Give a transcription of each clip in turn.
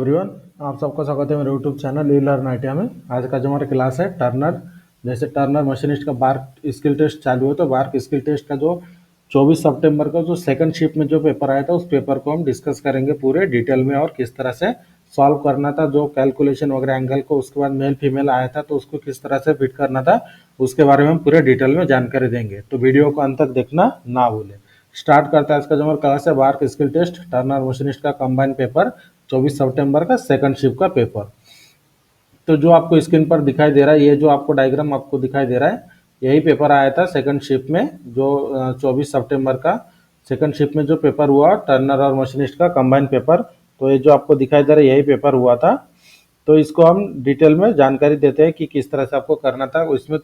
Everyone, आप सबका स्वागत है मेरे यूट्यूब चैनल ई लर्न आईटीआई में। आज का जो हमारा क्लास है टर्नर, जैसे टर्नर मशीनिस्ट का बार्क स्किल टेस्ट चालू है, तो बार्क स्किल टेस्ट का जो 24 सितंबर का जो सेकंड शिफ्ट में जो पेपर आया था, उस पेपर को हम डिस्कस करेंगे पूरे डिटेल में और किस तरह से सॉल्व करना था, जो कैलकुलेशन वगैरह एंगल को, उसके बाद मेल फीमेल आया था तो उसको किस तरह से फिट करना था, उसके बारे में हम पूरे डिटेल में जानकारी देंगे। तो वीडियो को अंत तक देखना ना भूलें। स्टार्ट करता है। इसका जो हमारा क्लास है BARC skill test turner machinist का कंबाइन पेपर 24 सितंबर का सेकंड शिफ्ट का पेपर। तो जो आपको स्क्रीन पर दिखाई दे रहा है, ये जो आपको डायग्राम आपको दिखाई दे रहा है, यही पेपर आया था सेकंड शिफ्ट में, जो 24 सितंबर का सेकंड शिफ्ट में जो पेपर हुआ टर्नर और मशीनिस्ट का कंबाइन पेपर। तो ये जो आपको दिखाई दे रहा है यही पेपर हुआ था। तो इसको हम डिटेल में जानकारी देते हैं कि किस तरह से आपको करना था। इसमें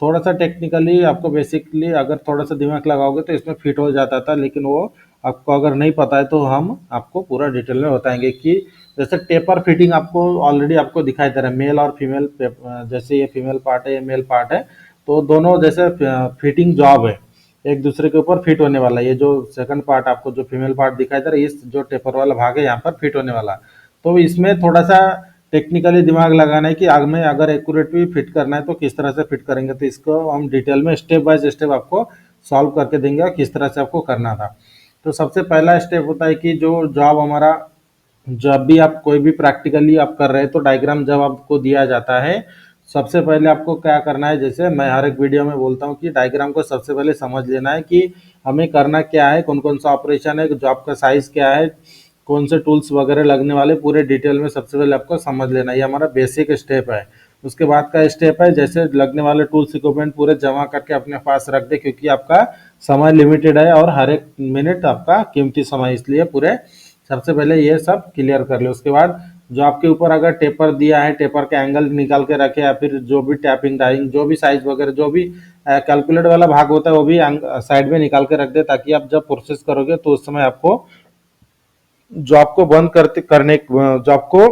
थोड़ा सा टेक्निकली आपको बेसिकली अगर थोड़ा सा दिमाग लगाओगे तो इसमें फिट हो जाता था, लेकिन वो आपको अगर नहीं पता है तो हम आपको पूरा डिटेल में बताएंगे कि जैसे टेपर फिटिंग आपको ऑलरेडी आपको दिखाई दे रहा है, मेल और फीमेल, जैसे ये फीमेल पार्ट है ये मेल पार्ट है, तो दोनों जैसे फिटिंग जॉब है, एक दूसरे के ऊपर फिट होने वाला है। ये जो सेकंड पार्ट आपको जो फीमेल पार्ट दिखाई दे रहा है, इस जो टेपर वाला भाग है यहाँ पर फिट होने वाला। तो इसमें थोड़ा सा टेक्निकली दिमाग लगाना है कि आग में अगर एक्यूरेट भी फिट करना है तो किस तरह से फिट करेंगे। तो इसको हम डिटेल में स्टेप बाय स्टेप आपको सॉल्व करके देंगे और किस तरह से आपको करना था। तो सबसे पहला स्टेप होता है कि जो जॉब हमारा, जब भी आप कोई भी प्रैक्टिकली आप कर रहे हैं तो डायग्राम जब आपको दिया जाता है, सबसे पहले आपको क्या करना है, जैसे मैं हर एक वीडियो में बोलता हूँ कि डायग्राम को सबसे पहले समझ लेना है कि हमें करना क्या है, कौन कौन सा ऑपरेशन है, जॉब का साइज क्या है, कौन से टूल्स वगैरह लगने वाले, पूरे डिटेल में सबसे पहले आपको समझ लेना है। ये हमारा बेसिक स्टेप है। उसके बाद का स्टेप है जैसे लगने वाले टूल्स इक्विपमेंट पूरे जमा करके अपने पास रख दे, क्योंकि आपका समय लिमिटेड है और हर एक मिनट आपका कीमती समय, इसलिए पूरे सबसे पहले ये सब क्लियर कर ले। उसके बाद जो आपके ऊपर अगर टेपर दिया है, टेपर के एंगल निकाल के रखे, या फिर जो भी टैपिंग डाइंग जो भी साइज वगैरह जो भी कैलकुलेट वाला भाग होता है वो भी साइड में निकाल के रख दे, ताकि आप जब प्रोसेस करोगे तो उस समय आपको जॉब को बंद करने जॉब को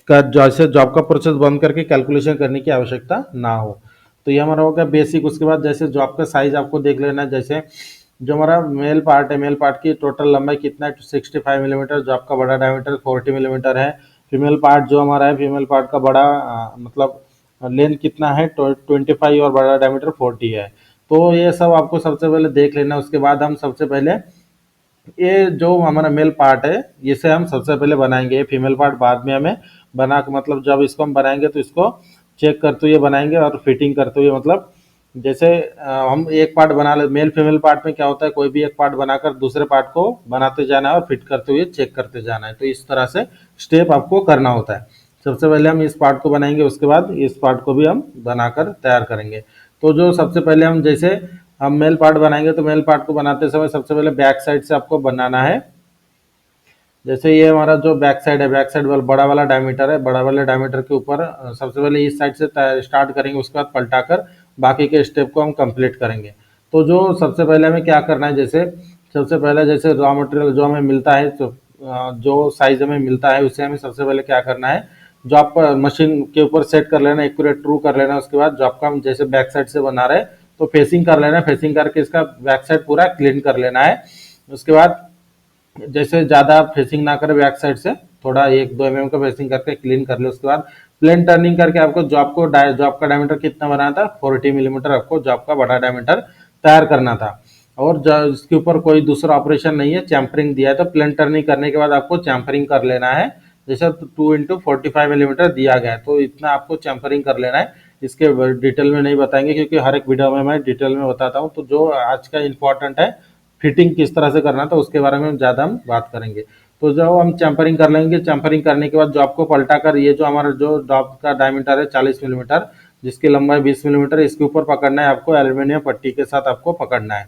जैसे जॉब का प्रोसेस बंद करके कैलकुलेशन करने की आवश्यकता ना हो। तो ये हमारा हो गया बेसिक। उसके बाद जैसे जॉब का साइज आपको देख लेना है। जैसे जो हमारा मेल पार्ट है, मेल पार्ट की टोटल लंबाई कितना है, 65 मिलीमीटर, जॉब का बड़ा डायमीटर 40 मिलीमीटर है। फीमेल पार्ट जो हमारा है, फीमेल पार्ट का बड़ा मतलब लेंथ कितना है, 25, और बड़ा डायमीटर 40 है। तो ये सब आपको सबसे पहले देख लेना। उसके बाद हम सबसे पहले ये जो हमारा मेल पार्ट है इसे हम सबसे पहले बनाएंगे, फीमेल पार्ट बाद में हमें बना के, मतलब जब इसको हम बनाएंगे तो इसको चेक करते हुए बनाएंगे और फिटिंग करते हुए, मतलब जैसे हम एक पार्ट बना ले, मेल फीमेल पार्ट में क्या होता है, कोई भी एक पार्ट बनाकर दूसरे पार्ट को बनाते जाना है और फिट करते हुए चेक करते जाना है। तो इस तरह से स्टेप आपको करना होता है। सबसे पहले हम इस पार्ट को बनाएंगे, उसके बाद इस पार्ट को भी हम बनाकर तैयार करेंगे। तो जो सबसे पहले हम जैसे हम मेल पार्ट बनाएंगे, तो मेल पार्ट को बनाते समय सबसे पहले बैक साइड से आपको बनाना है। जैसे ये हमारा जो बैक साइड है, बैक साइड वाला बड़ा वाला डायमीटर है, बड़ा वाले डायमीटर के ऊपर सबसे पहले इस साइड से स्टार्ट करेंगे, उसके बाद पलटाकर बाकी के स्टेप को हम कंप्लीट करेंगे। तो जो सबसे पहले हमें क्या करना है, जैसे सबसे पहले जैसे रॉ मटेरियल जो हमें मिलता है, तो जो साइज हमें मिलता है उसे हमें सबसे पहले क्या करना है, जो आप मशीन के ऊपर सेट कर लेना, एक्यूरेट ट्रू कर लेना। उसके बाद जो आपका हम जैसे बैक साइड से बना रहे हैं तो फेसिंग कर लेना, फेसिंग करके इसका बैक साइड पूरा क्लीन कर लेना है। उसके बाद जैसे ज़्यादा फेसिंग ना करे, बैक साइड से थोड़ा 1-2 mm का फेसिंग करके क्लीन कर ले। उसके बाद प्लेन टर्निंग करके आपको जॉब का डायमीटर कितना बनाना था, 40 मिलीमीटर आपको जॉब का बड़ा डायमीटर तैयार करना था। और इसके ऊपर कोई दूसरा ऑपरेशन नहीं है, चैम्परिंग दिया है, तो प्लेन टर्निंग करने के बाद आपको चैम्परिंग कर लेना है। जैसे 2x45 मिलीमीटर दिया गया है तो इतना आपको चैम्परिंग कर लेना है। इसके डिटेल में नहीं बताएंगे क्योंकि हर एक वीडियो में मैं डिटेल में बताता हूँ। तो जो आज का इम्पोर्टेंट है फिटिंग किस तरह से करना, तो उसके बारे में ज़्यादा हम बात करेंगे। तो जब हम चैम्परिंग कर लेंगे, चैम्परिंग करने के बाद जॉब को पलटा कर, ये जो हमारा जो जॉब का डायमीटर है 40 मिलीमीटर, जिसकी लंबाई 20 मिलीमीटर, इसके ऊपर पकड़ना है आपको, एल्यूमिनियम पट्टी के साथ आपको पकड़ना है।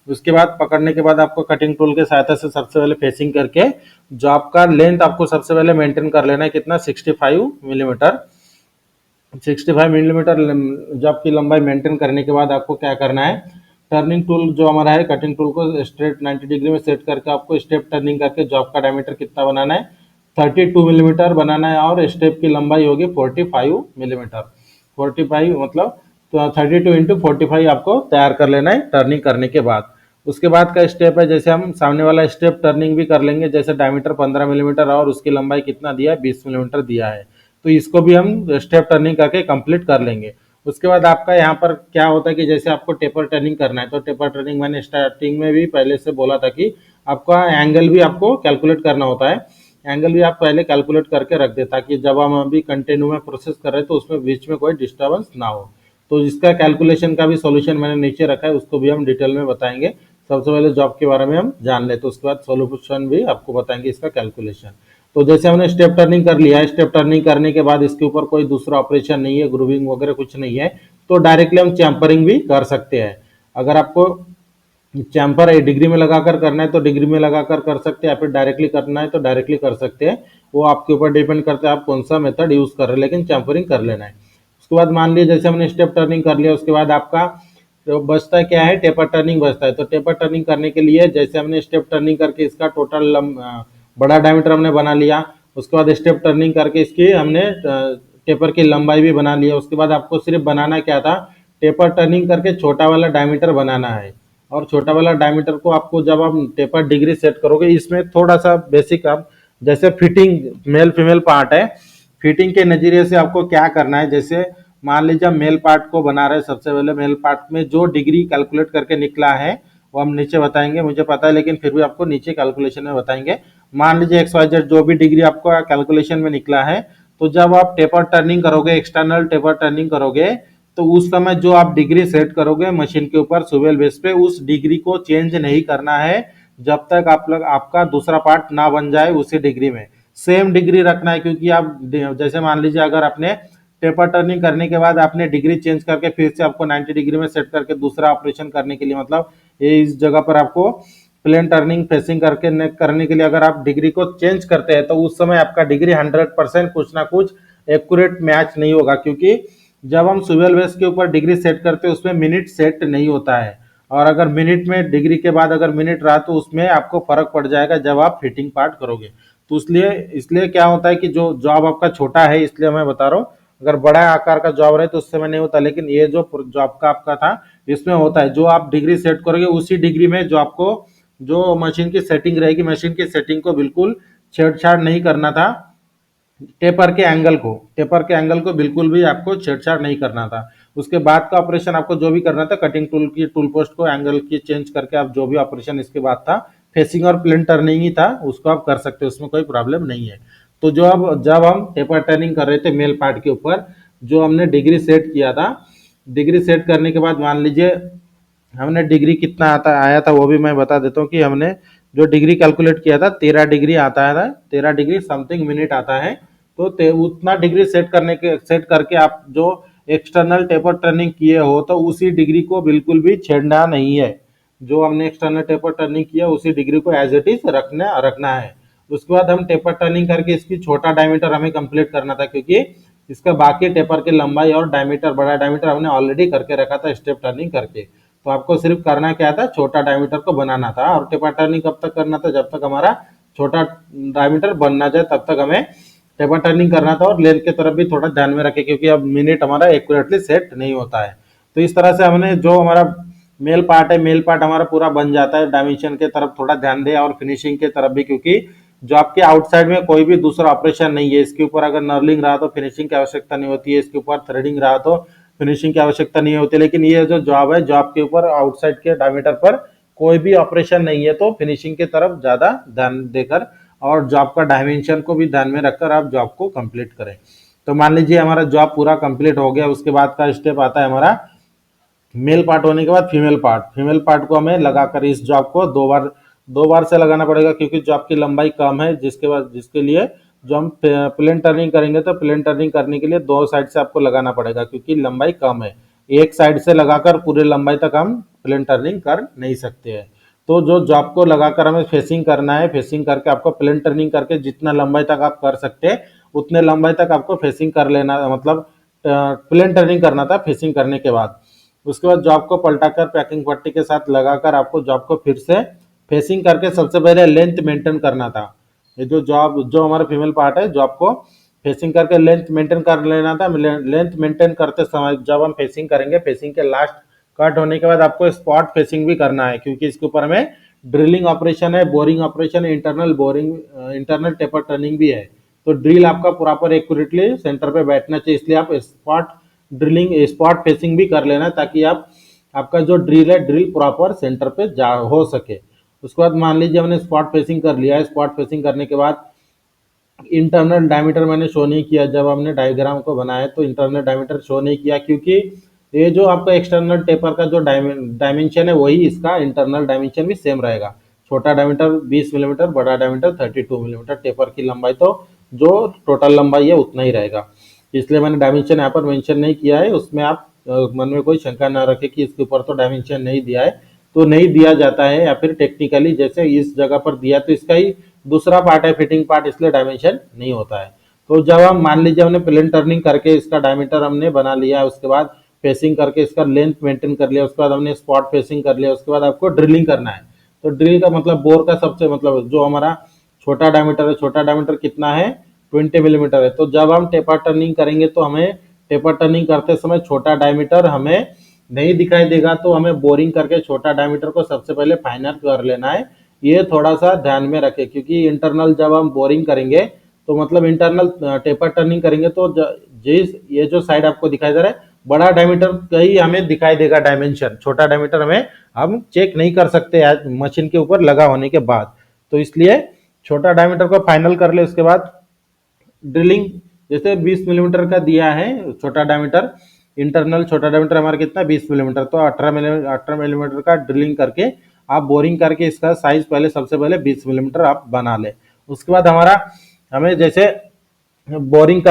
उसके बाद पकड़ने के बाद आपको कटिंग टूल के सहायता से सबसे पहले फेसिंग करके जॉब का लेंथ आपको सबसे पहले मेंटेन कर लेना है, कितना, 65 मिलीमीटर। 65 मिलीमीटर जॉब की लंबाई मेंटेन करने के बाद आपको क्या करना है, टर्निंग टूल जो हमारा है, कटिंग टूल को स्ट्रेट 90 डिग्री में सेट करके आपको स्टेप टर्निंग करके जॉब का डायमीटर कितना बनाना है, 32 मिलीमीटर बनाना है, और स्टेप की लंबाई होगी 45 मिलीमीटर। 45 मतलब तो 32 × 45 आपको तैयार कर लेना है टर्निंग करने के बाद। उसके बाद का स्टेप है, जैसे हम सामने वाला स्टेप टर्निंग भी कर लेंगे, जैसे डायमीटर 15 मिलीमीटर और उसकी लंबाई कितना दिया है, 20 मिलीमीटर दिया है, तो इसको भी हम स्टेप टर्निंग करके कंप्लीट कर लेंगे। उसके बाद आपका यहाँ पर क्या होता है कि जैसे आपको टेपर टर्निंग करना है, तो टेपर टर्निंग मैंने स्टार्टिंग में भी पहले से बोला था कि आपका एंगल भी आपको कैलकुलेट करना होता है। एंगल भी आप पहले कैलकुलेट करके रख दे, ताकि जब हम अभी कंटिन्यू में प्रोसेस कर रहे हैं तो उसमें बीच में कोई डिस्टर्बेंस ना हो। तो इसका कैलकुलेशन का भी सॉल्यूशन मैंने नीचे रखा है, उसको भी हम डिटेल में बताएंगे। सबसे पहले जॉब के बारे में हम जान ले, तो उसके बाद सॉल्यूशन भी आपको बताएंगे इसका कैलकुलेशन। तो जैसे हमने स्टेप टर्निंग कर लिया है, स्टेप टर्निंग करने के बाद इसके ऊपर कोई दूसरा ऑपरेशन नहीं है, ग्रूविंग वगैरह कुछ नहीं है, तो डायरेक्टली हम चैम्परिंग भी कर सकते हैं। अगर आपको चैम्पर डिग्री में लगाकर करना है तो डिग्री में लगाकर कर सकते हैं, या फिर डायरेक्टली करना है तो डायरेक्टली कर सकते हैं। वो आपके ऊपर डिपेंड करता है आप कौन सा मेथड यूज कर रहे हैं, लेकिन चैम्परिंग कर लेना है। उसके बाद मान लीजिए जैसे हमने स्टेप टर्निंग कर लिया, उसके बाद आपका तो बचता है क्या है, टेपर टर्निंग बचता है। तो टेपर टर्निंग करने के लिए जैसे हमने स्टेप टर्निंग करके इसका टोटल बड़ा डायमीटर हमने बना लिया, उसके बाद स्टेप टर्निंग करके इसकी हमने टेपर की लंबाई भी बना लिया। उसके बाद आपको सिर्फ बनाना क्या था, टेपर टर्निंग करके छोटा वाला डायमीटर बनाना है। और छोटा वाला डायमीटर को आपको जब आप टेपर डिग्री सेट करोगे, इसमें थोड़ा सा बेसिक आप जैसे फिटिंग मेल फीमेल पार्ट है, फिटिंग के नजरिए से आपको क्या करना है। जैसे मान लीजिए मेल पार्ट को बना रहे हैं, सबसे पहले मेल पार्ट में जो डिग्री कैलकुलेट करके निकला है वो हम नीचे बताएंगे, मुझे पता है लेकिन फिर भी आपको नीचे कैलकुलेशन में बताएंगे। मान लीजिए XYZ जो भी डिग्री आपको कैलकुलेशन में निकला है, तो जब आप टेपर टर्निंग करोगे, एक्सटर्नल टेपर टर्निंग करोगे, तो उस समय जो आप डिग्री सेट करोगे मशीन के ऊपर सुवेल बेस पे, उस डिग्री को चेंज नहीं करना है जब तक आप लोग आपका दूसरा पार्ट ना बन जाए उसी डिग्री में। सेम डिग्री रखना है, क्योंकि आप जैसे मान लीजिए अगर आपने टेपर टर्निंग करने के बाद आपने डिग्री चेंज करके फिर से आपको 90 डिग्री में सेट करके दूसरा ऑपरेशन करने के लिए, मतलब ये इस जगह पर आपको प्लेन टर्निंग फेसिंग करके करने के लिए अगर आप डिग्री को चेंज करते हैं, तो उस समय आपका डिग्री 100% कुछ ना कुछ एक्यूरेट मैच नहीं होगा। क्योंकि जब हम सुवेल बेस के ऊपर डिग्री सेट करते हैं उसमें मिनट सेट नहीं होता है, और अगर मिनट में डिग्री के बाद अगर मिनट रहा तो उसमें आपको फर्क पड़ जाएगा जब आप फिटिंग पार्ट करोगे। तो इसलिए इसलिए क्या होता है कि जो जॉब आपका छोटा है, इसलिए मैं बता रहा हूँ, अगर बड़ा आकार का जॉब रहे तो उस समय नहीं होता, लेकिन ये जो जॉब का आपका था इसमें होता है। जो आप डिग्री सेट करोगे उसी डिग्री में जो आपको जो मशीन की सेटिंग रहेगी, मशीन की सेटिंग को बिल्कुल छेड़छाड़ नहीं करना था। टेपर के एंगल को बिल्कुल भी आपको छेड़छाड़ नहीं करना था। उसके बाद का ऑपरेशन आपको जो भी करना था, कटिंग टूल की टूल पोस्ट को एंगल की चेंज करके आप जो भी ऑपरेशन इसके बाद था, फेसिंग और प्लेन टर्निंग ही था, उसको आप कर सकते हो, उसमें कोई प्रॉब्लम नहीं है। तो जो अब जब हम टेपर टर्निंग कर रहे थे मेल पार्ट के ऊपर, जो हमने डिग्री सेट किया था, डिग्री सेट करने के बाद मान लीजिए हमने डिग्री कितना आता आया था वो भी मैं बता देता हूँ कि हमने जो डिग्री कैलकुलेट किया था 13 डिग्री आता है, 13 डिग्री समथिंग मिनट आता है। तो उतना डिग्री सेट करके आप जो एक्सटर्नल टेपर टर्निंग किए हो, तो उसी डिग्री को बिल्कुल भी छेड़ना नहीं है। जो हमने एक्सटर्नल टेपर टर्निंग किया उसी डिग्री को एज इट इज रखना है। उसके बाद हम टेपर टर्निंग करके इसकी छोटा डायमीटर हमें कंप्लीट करना था, क्योंकि इसका बाकी टेपर की लंबाई और डायमीटर बड़ा डायमीटर हमने ऑलरेडी करके रखा था स्टेप टर्निंग करके। तो आपको सिर्फ करना क्या था, छोटा डायमीटर को बनाना था। और टेपर टर्निंग कब तक करना था, जब तक हमारा छोटा डायमीटर बनना जाए तब तक हमें टेपर टर्निंग करना था। और लेंथ की तरफ भी थोड़ा ध्यान में रखें, क्योंकि अब मिनट हमारा एक्यूरेटली सेट नहीं होता है। तो इस तरह से हमने जो हमारा मेल पार्ट है, मेल पार्ट हमारा पूरा बन जाता है। डायमेंशन के तरफ थोड़ा ध्यान दें और फिनिशिंग के तरफ भी, क्योंकि जो आपके आउटसाइड में कोई भी दूसरा ऑपरेशन नहीं है। इसके ऊपर अगर नर्लिंग रहा तो फिनिशिंग की आवश्यकता नहीं होती है, इसके ऊपर थ्रेडिंग रहा तो फिनिशिंग की आवश्यकता नहीं होती। लेकिन ये जो जॉब है, जॉब के ऊपर आउटसाइड के डायमीटर पर कोई भी ऑपरेशन नहीं है, तो फिनिशिंग की तरफ ज्यादा ध्यान देकर और जॉब का डायमेंशन को भी ध्यान में रखकर आप जॉब को कंप्लीट करें। तो मान लीजिए हमारा जॉब पूरा कंप्लीट हो गया। उसके बाद का स्टेप आता है हमारा मेल पार्ट होने के बाद फीमेल पार्ट को हमें लगाकर इस जॉब को दो बार से लगाना पड़ेगा, क्योंकि जॉब की लंबाई कम है। जिसके लिए जो हम प्लेन टर्निंग करेंगे, तो प्लेन टर्निंग करने के लिए दो साइड से आपको लगाना पड़ेगा, क्योंकि लंबाई कम है। एक साइड से लगाकर पूरे लंबाई तक हम प्लेन टर्निंग कर नहीं सकते हैं। तो जो जॉब को लगाकर हमें फेसिंग करना है, फेसिंग करके आपको प्लेन टर्निंग करके जितना लंबाई तक आप कर सकते हैं उतने लंबाई तक आपको फेसिंग कर लेना, मतलब प्लेन टर्निंग करना था फेसिंग करने के बाद। उसके बाद जॉब को पलटाकर पैकिंग पट्टी के साथ लगाकर आपको जॉब को फिर से फेसिंग करके सबसे पहले लेंथ मेंटेन करना था। ये जो हमारा फीमेल पार्ट है, जॉब को फेसिंग करके लेंथ मेंटेन कर लेना था। लेंथ मेंटेन करते समय जब हम फेसिंग करेंगे, फेसिंग के लास्ट कट होने के बाद आपको स्पॉट फेसिंग भी करना है, क्योंकि इसके ऊपर हमें ड्रिलिंग ऑपरेशन है, बोरिंग ऑपरेशन है, internal boring, internal taper turning भी है। तो ड्रिल आपका प्रॉपर एक्यूरेटली सेंटर पे बैठना चाहिए, इसलिए आप स्पॉट ड्रिलिंग स्पॉट फेसिंग भी कर लेना, ताकि आप आपका जो ड्रिल है ड्रिल प्रॉपर सेंटर पे जा हो सके। उसके बाद मान लीजिए हमने स्पॉट फेसिंग कर लिया है। स्पॉट फेसिंग करने के बाद इंटरनल डायमीटर मैंने शो नहीं किया, जब हमने डायग्राम को बनाया तो इंटरनल डायमीटर शो नहीं किया, क्योंकि ये जो आपका एक्सटर्नल टेपर का जो डायमेंशन है वही इसका इंटरनल डायमेंशन भी सेम रहेगा। छोटा डायमीटर 20 मिलीमीटर, बड़ा डायमीटर 32 मिलीमीटर, टेपर की लंबाई तो जो टोटल लंबाई है उतना ही रहेगा। इसलिए मैंने डायमेंशन यहाँ पर मेंशन नहीं किया है। उसमें आप मन में कोई शंका ना रखें कि इसके ऊपर तो डायमेंशन नहीं दिया है, तो नहीं दिया जाता है, या फिर टेक्निकली जैसे इस जगह पर दिया तो इसका ही दूसरा पार्ट है फिटिंग पार्ट, इसलिए डायमेंशन नहीं होता है। तो जब हम मान लीजिए हमने प्लेन टर्निंग करके इसका डायमीटर हमने बना लिया, उसके बाद फेसिंग करके इसका लेंथ मेंटेन कर लिया, उसके बाद हमने स्पॉट फेसिंग कर लिया, उसके बाद आपको ड्रिलिंग करना है। तो ड्रिल का मतलब बोर का सबसे मतलब जो हमारा छोटा डायमीटर है, छोटा डायमीटर कितना है 20 मिलीमीटर है। तो जब हम टेपर टर्निंग करेंगे तो हमें टेपर टर्निंग करते समय छोटा डायमीटर हमें नहीं दिखाई देगा, तो हमें बोरिंग करके छोटा डायमीटर को सबसे पहले फाइनल कर लेना है। ये थोड़ा सा ध्यान में रखें, क्योंकि इंटरनल जब हम बोरिंग करेंगे तो मतलब इंटरनल टेपर टर्निंग करेंगे तो जिस ये जो साइड आपको दिखाई दे रहा है बड़ा डायमीटर का ही हमें दिखाई देगा डायमेंशन, छोटा डायमीटर हमें हम चेक नहीं कर सकते मशीन के ऊपर लगा होने के बाद। तो इसलिए छोटा डायमीटर को फाइनल कर ले। उसके बाद ड्रिलिंग जैसे 20 मिलीमीटर का दिया है छोटा डायमीटर, इंटरनल छोटा डायमीटर हमारा कितना 20 मिलीमीटर, तो 18 मिलीमीटर का ड्रिलिंग करके आप बोरिंग करके इसका साइज पहले सबसे पहले 20 मिलीमीटर आप बना ले। उसके बाद हमें जैसे बोरिंग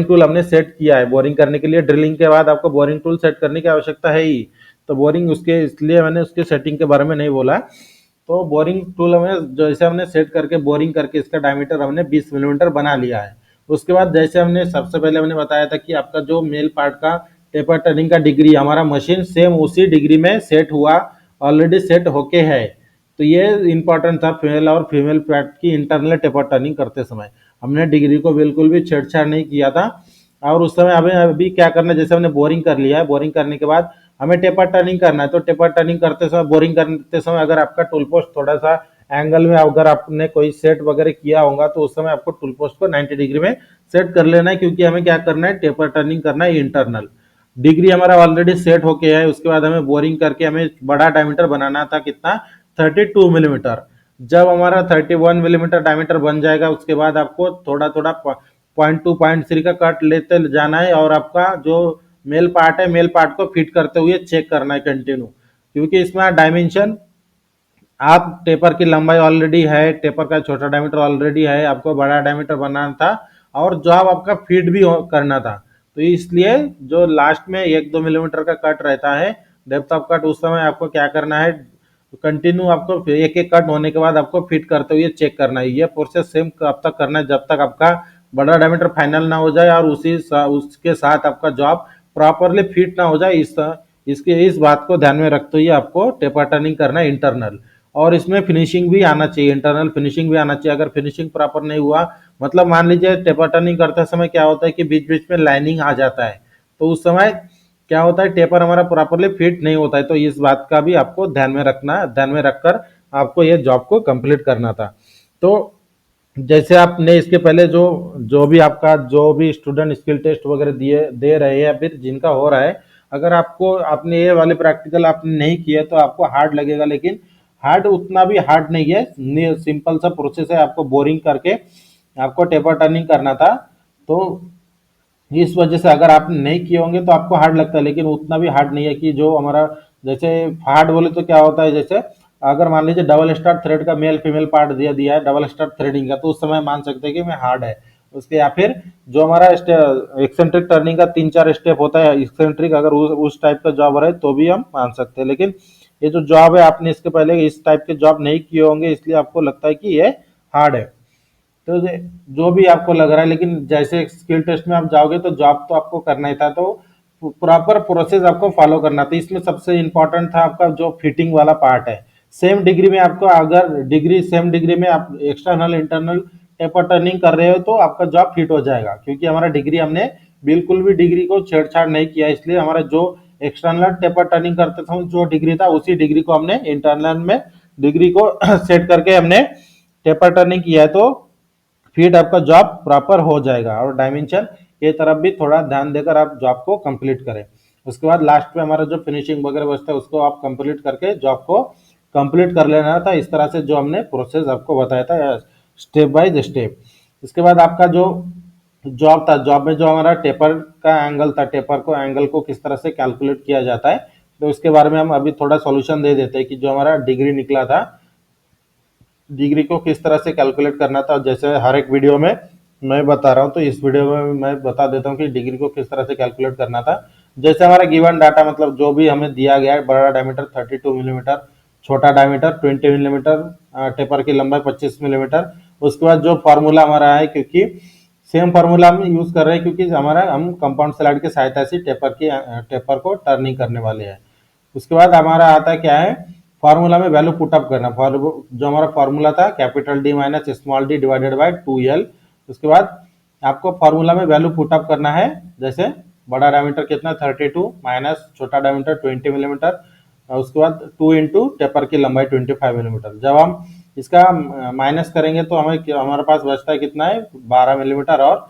टूल हमने सेट किया है। बोरिंग करने के लिए ड्रिलिंग के बाद आपको बोरिंग टूल सेट करने की आवश्यकता है ही, तो बोरिंग उसके इसलिए मैंने उसके सेटिंग के बारे में नहीं बोला। तो बोरिंग टूल हमें जैसे हमने सेट करके बोरिंग करके इसका डायमीटर हमने 20 मिलीमीटर बना लिया है। उसके बाद जैसे हमने सबसे पहले हमने बताया था कि आपका जो मेल पार्ट का टेपर टर्निंग का डिग्री, हमारा मशीन सेम उसी डिग्री में सेट हुआ, ऑलरेडी सेट होके है। तो ये इंपॉर्टेंट था मेल और फीमेल पार्ट की इंटरनल टेपर टर्निंग करते समय हमने डिग्री को बिल्कुल भी छेड़छाड़ नहीं किया था। और उस समय हमें अभी क्या करना है, जैसे हमने बोरिंग कर लिया है, बोरिंग करने के बाद हमें टेपर टर्निंग करना है। तो टेपर टर्निंग करते समय, बोरिंग करते समय अगर आपका टूल पोस्ट थोड़ा सा एंगल में अगर आपने कोई सेट वगैरह किया होगा तो उस समय आपको टूल पोस्ट को 90 डिग्री में सेट कर लेना है, क्योंकि हमें क्या करना है टेपर टर्निंग करना है इंटरनल। डिग्री हमारा ऑलरेडी सेट होके है। उसके बाद हमें बोरिंग करके हमें बड़ा डायमीटर बनाना था कितना 32 मिलीमीटर। जब हमारा 31 मिलीमीटर डायमीटर बन जाएगा उसके बाद आपको थोड़ा थोड़ा 0.2 0.3 का कट लेते जाना है, और आपका जो मेल पार्ट है मेल पार्ट को फिट करते हुए चेक करना है कंटिन्यू, क्योंकि इसमें डायमेंशन आप टेपर की लंबाई ऑलरेडी है, टेपर का छोटा डायमीटर ऑलरेडी है, आपको बड़ा डायमीटर बनाना था और जॉब आपका फिट भी करना था। तो इसलिए जो लास्ट में 1-2 मिलीमीटर का कट रहता है डेप्थ ऑफ कट, उस समय आपको क्या करना है कंटिन्यू आपको एक एक कट होने के बाद आपको फिट करते हुए चेक करना है। ये प्रोसेस सेम कब तक करना है, जब तक आपका बड़ा डायमीटर फाइनल ना हो जाए और उसके साथ आपका जॉब प्रॉपरली फिट ना हो जाए। इस बात को ध्यान में रखते हुए आपको टेपर टर्निंग करना है इंटरनल। और इसमें फिनिशिंग भी आना चाहिए, इंटरनल फिनिशिंग भी आना चाहिए। अगर फिनिशिंग प्रॉपर नहीं हुआ, मतलब मान लीजिए टेपर टर्निंग करते समय क्या होता है कि बीच बीच में लाइनिंग आ जाता है, तो उस समय क्या होता है टेपर हमारा प्रॉपरली फिट नहीं होता है। तो इस बात का भी आपको ध्यान में रखना, ध्यान में रखकर आपको ये जॉब को कंप्लीट करना था। तो जैसे आपने इसके पहले जो जो भी आपका जो भी स्टूडेंट स्किल टेस्ट वगैरह दे रहे हैं या फिर जिनका हो रहा है, अगर आपको आपने ये वाले प्रैक्टिकल आपने नहीं किया तो आपको हार्ड लगेगा, लेकिन हार्ड उतना भी हार्ड नहीं है, सिंपल सा प्रोसेस है। आपको बोरिंग करके आपको टेपर टर्निंग करना था, तो इस वजह से अगर आप नहीं किए होंगे तो आपको हार्ड लगता है, लेकिन उतना भी हार्ड नहीं है कि जो हमारा जैसे हार्ड बोले तो क्या होता है, जैसे अगर मान लीजिए डबल स्टार थ्रेड का मेल फीमेल पार्ट दिया है डबल स्टार थ्रेडिंग का, तो उस समय मान सकते हैं कि मैं हार्ड है उसके। या फिर जो हमारा एक्सेंट्रिक टर्निंग का 3-4 स्टेप होता है एक्सेंट्रिक, अगर उस टाइप का जॉब रहे तो भी हम मान सकते हैं। लेकिन ये जो जॉब है आपने इसके पहले इस टाइप के जॉब नहीं किए होंगे, इसलिए आपको लगता है कि ये हार्ड है। तो जो भी आपको लग रहा है, लेकिन जैसे स्किल टेस्ट में आप जाओगे तो जॉब तो आपको करना ही था, तो प्रॉपर प्रोसेस आपको फॉलो करना था। इसमें सबसे इंपॉर्टेंट था आपका जो फिटिंग वाला पार्ट है। सेम डिग्री में आपको अगर सेम डिग्री में आप एक्सटर्नल इंटरनल टेपर टर्निंग कर रहे हो तो आपका जॉब फिट हो जाएगा, क्योंकि हमारा डिग्री हमने बिल्कुल भी डिग्री को छेड़छाड़ नहीं किया, इसलिए हमारा जो एक्सटर्नल टेपर टर्निंग करते समय जो डिग्री था उसी डिग्री को हमने इंटरनल में डिग्री को सेट करके हमने टेपर टर्निंग किया है, तो फिर आपका जॉब प्रॉपर हो जाएगा। और डायमेंशन ये तरफ भी थोड़ा ध्यान देकर आप जॉब को कंप्लीट करें। उसके बाद लास्ट में हमारा जो फिनिशिंग वगैरह बचता है उसको आप कंप्लीट करके जॉब को कंप्लीट कर लेना था। इस तरह से जो हमने प्रोसेस आपको बताया था स्टेप बाय स्टेप। इसके बाद आपका जो जॉब था, जॉब में जो हमारा टेपर का एंगल था, टेपर को एंगल को किस तरह से कैलकुलेट किया जाता है, तो उसके बारे में हम अभी थोड़ा सॉल्यूशन दे देते हैं कि जो हमारा डिग्री निकला था, डिग्री को किस तरह से कैलकुलेट करना था। जैसे हर एक वीडियो में मैं बता रहा हूँ, तो इस वीडियो में मैं बता देता हूँ कि डिग्री को किस तरह से कैलकुलेट करना था। जैसे हमारा गिवन डाटा मतलब जो भी हमें दिया गया है, बड़ा डायमीटर 32 मिलीमीटर, छोटा डायमीटर 20 मिलीमीटर, टेपर की लंबाई 25 मिलीमीटर। उसके बाद जो फार्मूला हमारा है, क्योंकि सेम फार्मूला हम यूज कर रहे हैं क्योंकि हमारा हम कंपाउंड स्लाइड की सहायता से टेपर को टर्निंग करने वाले हैं। उसके बाद हमारा आता है क्या है, फार्मूला में वैल्यू पुटअप करना। जो हमारा फार्मूला था capital D minus small D divided by 2l। उसके बाद आपको फार्मूला में वैल्यू पुटअप करना है। जैसे बड़ा डायमीटर कितना 32 माइनस छोटा डायमीटर 20 मिलीमीटर, उसके बाद 2 इंटू टेपर की लंबाई 25 मिलीमीटर। जब हम इसका माइनस करेंगे तो हमारे पास बचता है कितना है 12 मिलीमीटर, और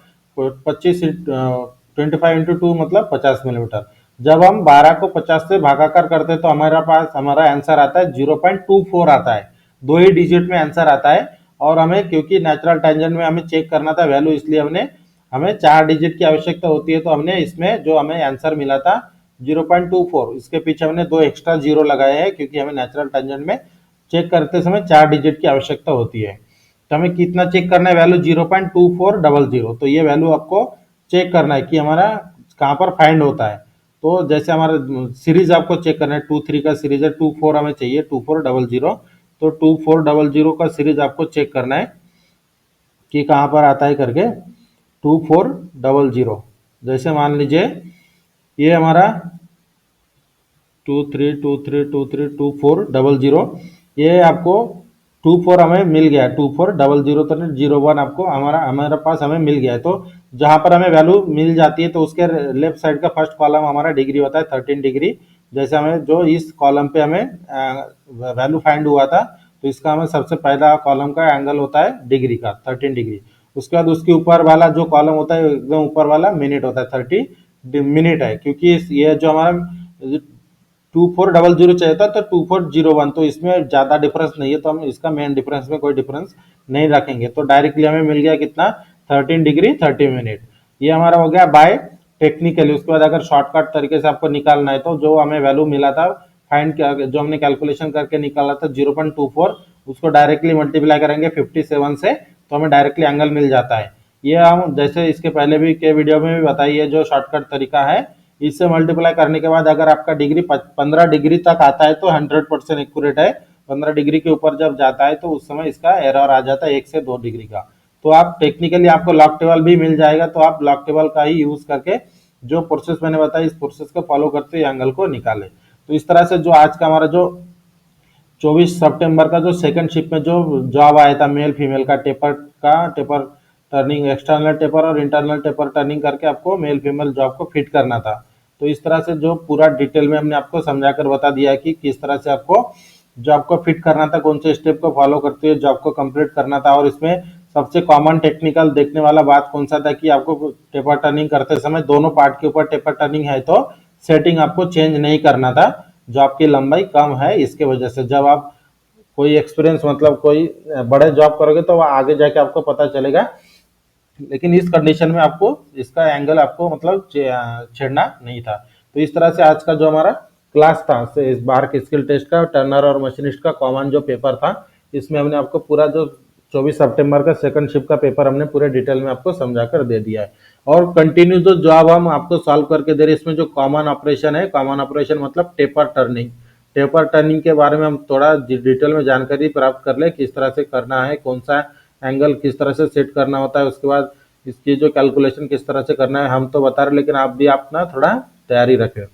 25 इंटू 2 मतलब 50 मिलीमीटर। जब हम 12 को 50 से भागाकार करते हैं तो हमारे पास हमारा आंसर आता है 0.24 आता है, 2 ही डिजिट में आंसर आता है। और हमें क्योंकि नेचुरल टेंजेंट में हमें चेक करना था वैल्यू, इसलिए हमें 4 डिजिट की आवश्यकता होती है। तो हमने इसमें जो हमें आंसर मिला था 0.24, इसके पीछे हमने 2 एक्स्ट्रा जीरो लगाए हैं क्योंकि हमें नेचुरल टेंजेंट में चेक करते समय 4 डिजिट की आवश्यकता होती है। तो हमें कितना चेक करना है वैल्यू 0.2400। तो ये वैल्यू आपको चेक करना है कि हमारा कहाँ पर फाइंड होता है। तो जैसे हमारा सीरीज आपको चेक करना है 2 3 का सीरीज है, 2 4 हमें चाहिए 2400। तो 2400 का सीरीज आपको चेक करना है कि कहाँ पर आता है करके 2400। जैसे मान लीजिए ये हमारा 2323232400, ये आपको 24 हमें मिल गया है, 2400 तो 01 आपको हमारे पास हमें मिल गया है। तो जहां पर हमें वैल्यू मिल जाती है तो उसके लेफ्ट साइड का फर्स्ट कॉलम हमारा डिग्री होता है 13 डिग्री। जैसे हमें जो इस कॉलम पे हमें वैल्यू फाइंड हुआ था, तो इसका हमें सबसे पहला कॉलम का एंगल होता है डिग्री का 13 डिग्री। उसके बाद उसके ऊपर वाला जो कॉलम होता है एकदम ऊपर वाला मिनट होता है, 30 मिनट है। क्योंकि ये जो हमारा 2400 चाहिए था तो 2401, तो इसमें ज्यादा डिफरेंस नहीं है, तो हम इसका मेन डिफरेंस में कोई डिफरेंस नहीं रखेंगे। तो डायरेक्टली हमें मिल गया कितना 13 डिग्री 30 मिनट। ये हमारा हो गया बाय टेक्निकली। उसके बाद अगर शॉर्टकट तरीके से आपको निकालना है तो जो हमें वैल्यू मिला था फाइंड जो हमने कैलकुलेशन करके निकाला था 0.24, उसको डायरेक्टली मल्टीप्लाई करेंगे 57 से, तो हमें डायरेक्टली एंगल मिल जाता है। ये हम जैसे इसके पहले भी के वीडियो में भी बताइए, जो शॉर्टकट तरीका है, इससे मल्टीप्लाई करने के बाद अगर आपका डिग्री 15 डिग्री तक आता है तो 100% एक्यूरेट है। 15 डिग्री के ऊपर जब जाता है तो उस समय इसका एरर आ जाता है 1 से 2 डिग्री का। तो आप टेक्निकली आपको लॉग टेबल भी मिल जाएगा, तो आप लॉग टेबल का ही यूज करके जो प्रोसेस मैंने बताया इस प्रोसेस को फॉलो करते हुए एंगल को निकाले। तो इस तरह से जो आज का हमारा जो 24 सितंबर का जो सेकंड शिफ्ट में जो जॉब आया था मेल फीमेल का टेपर टर्निंग, एक्सटर्नल टेपर और इंटरनल टेपर टर्निंग करके आपको मेल फीमेल जॉब को फिट करना था। तो इस तरह से जो पूरा डिटेल में हमने आपको समझाकर बता दिया कि किस तरह से आपको जॉब को फिट करना था, कौन से स्टेप को फॉलो करते हुए जॉब को कंप्लीट करना था। और इसमें सबसे कॉमन टेक्निकल देखने वाला बात कौन सा था कि आपको टेपर टर्निंग करते समय दोनों पार्ट के ऊपर टेपर टर्निंग है तो सेटिंग आपको चेंज नहीं करना था, जॉब की लंबाई कम है इसके वजह से। जब आप कोई एक्सपीरियंस मतलब कोई बड़े जॉब करोगे तो आगे जाके आपको पता चलेगा, लेकिन इस कंडीशन में आपको इसका एंगल आपको मतलब छेड़ना नहीं था। तो इस तरह से आज का जो हमारा क्लास था इस बार के स्किल टेस्ट का टर्नर और मशीनिस्ट का कॉमन जो पेपर था, इसमें हमने आपको पूरा जो 24 सितंबर का सेकंड शिफ्ट का पेपर हमने पूरे डिटेल में आपको समझा कर दे दिया है। और कंटिन्यू जो जॉब हम आपको सॉल्व करके दे रहे हैं, इसमें जो कॉमन ऑपरेशन है, कॉमन ऑपरेशन मतलब टेपर टर्निंग, टेपर टर्निंग के बारे में हम थोड़ा डिटेल में जानकारी प्राप्त कर ले, किस तरह से करना है, कौन सा एंगल किस तरह से सेट करना होता है, उसके बाद इसकी जो कैलकुलेशन किस तरह से करना है हम तो बता रहे, लेकिन आप भी अपना थोड़ा तैयारी रखें।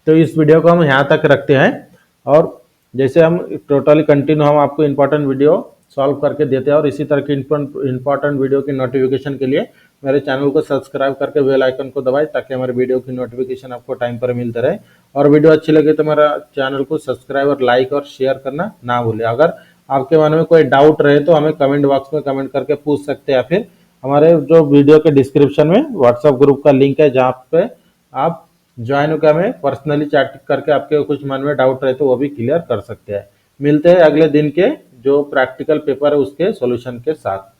तो इस वीडियो को हम यहाँ तक रखते हैं, और जैसे हम टोटली कंटिन्यू हम आपको इंपॉर्टेंट वीडियो सॉल्व करके देते हैं। और इसी तरह की इंपॉर्टेंट वीडियो की नोटिफिकेशन के लिए मेरे चैनल को सब्सक्राइब करके बेल आइकन को दबाएं, ताकि हमारे वीडियो की नोटिफिकेशन आपको टाइम पर मिलते रहे। और वीडियो अच्छी लगे तो मेरा चैनल को सब्सक्राइब और लाइक और शेयर करना ना भूलें। अगर आपके मन में कोई डाउट रहे तो हमें कमेंट बॉक्स में कमेंट करके पूछ सकते हैं, या फिर हमारे जो वीडियो के डिस्क्रिप्शन में व्हाट्सएप ग्रुप का लिंक है, जहाँ पे आप ज्वाइन होकर हमें पर्सनली चैट करके आपके कुछ मन में डाउट रहे तो वो भी क्लियर कर सकते हैं। मिलते हैं अगले दिन के जो प्रैक्टिकल पेपर है उसके सॉल्यूशन के साथ।